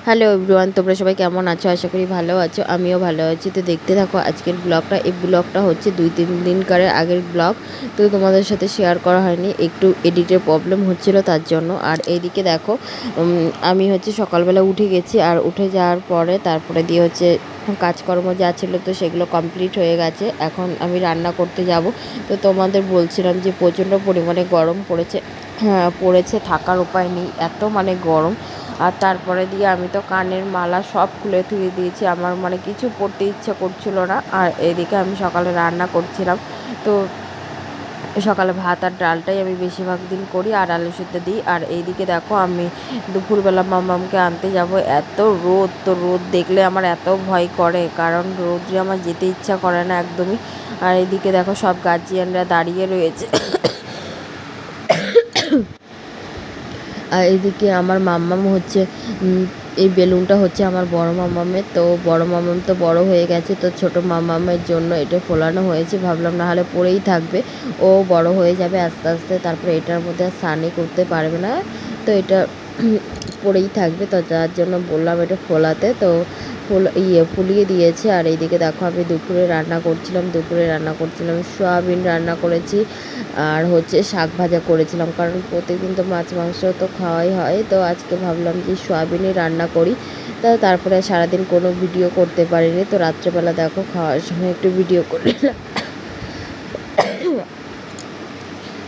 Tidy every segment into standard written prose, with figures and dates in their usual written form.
Hello everyone, তোমরা সবাই কেমন আছো? আশা করি ভালো আছো, আমিও ভালো আছি। তো দেখতে থাকো আজকের ব্লগটা। এই ব্লগটা হচ্ছে 2-3 দিনকারের আগের ব্লগ। তো তোমাদের সাথে শেয়ার করা হয়নি, একটু এডিটের প্রবলেম হচ্ছিল তার জন্য। আর এইদিকে দেখো, আমি হচ্ছে সকালবেলা উঠে গেছি, আর উঠে যাওয়ার পরে তারপরে দিয়ে হচ্ছে কাজকর্ম যা ছিল তো সেগুলো কমপ্লিট হয়ে গেছে। এখন আমি রান্না করতে যাব। তো তোমাদের বলছিলাম যে প্রচণ্ড পরিমাণে গরম পড়েছে। হ্যাঁ পড়েছে, থাকার উপায় নেই, এত মানে গরম। আর তারপরে দিয়ে আমি তো কানের মালা সব খুলে থুয়ে দিয়েছি, আমার মানে কিছু পরতে ইচ্ছা করছিল না। আর এদিকে আমি সকালে রান্না করছিলাম। তো সকালে ভাত আর ডালটাই আমি বেশিরভাগ দিন করি, আর আলু সিদ্ধ দিই। আর এইদিকে দেখো আমি দুপুরবেলা মামামকে আনতে যাব। এত রোদ, তো রোদ দেখলে আমার এত ভয় করে, কারণ রোদে আমার যেতে ইচ্ছা করে না একদমই। আর এইদিকে দেখো সব গার্জিয়ানরা দাঁড়িয়ে রয়েছে। আর এদিকে আমার মাম্মাম হচ্ছে এই বেলুনটা হচ্ছে আমার বড় মাম্মামের। তো বড় মাম্মাম তো বড় হয়ে গেছে, তো ছোট মাম্মামের জন্য এটা ফোলানো হয়েছে। ভাবলাম না হলে পড়েই থাকবে, ও বড় হয়ে যাবে আস্তে আস্তে, তারপরে এটার মধ্যে আর স্নানই করতে পারবে না। তো এটা পড়েই থাকবে, তো যার জন্য বললাম এটা ফোলাতে। তো ফুলিয়ে দিয়েছে। আর এইদিকে দেখো আমি দুপুরে রান্না করছিলাম সয়াবিন রান্না করেছি, আর হচ্ছে শাক ভাজা করেছিলাম, কারণ প্রতিদিন তো মাছ মাংস তো খাওয়াই হয়। তো আজকে ভাবলাম যে সয়াবিনই রান্না করি। তারপরে সারাদিন কোনো ভিডিও করতে পারিনি। তো রাত্রেবেলা দেখো খাওয়ার সময় একটু ভিডিও করলাম।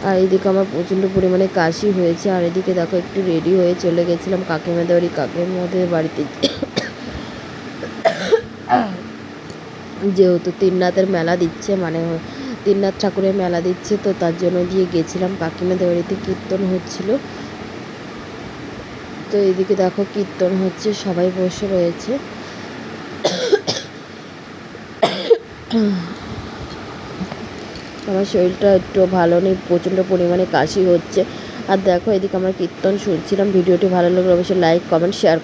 আর এদিকে আমার প্রচণ্ড পরিমাণে কাশি হয়েছে। আর এদিকে দেখো একটু রেডি হয়ে চলে গেছিলাম কাকিমাদের কাকিমাদের বাড়িতে, যেহেতু তিননাথের মেলা দিচ্ছে, মানে তিননাথ ঠাকুরের মেলা দিচ্ছে, তো তার জন্য দিয়ে গেছিলাম কাকিমাদের বাড়িতে। কীর্তন হচ্ছিল। তো এদিকে দেখো কীর্তন হচ্ছে, সবাই বসে রয়েছে। আমার শরীরটা একটু ভালো নেই, প্রচণ্ড পরিমাণে কাশি হচ্ছে। আর দেখো এদিকে আমরা কীর্তন শুনছিলাম। ভিডিওটি ভালো লাগলে অবশ্যই লাইক, কমেন্ট, শেয়ার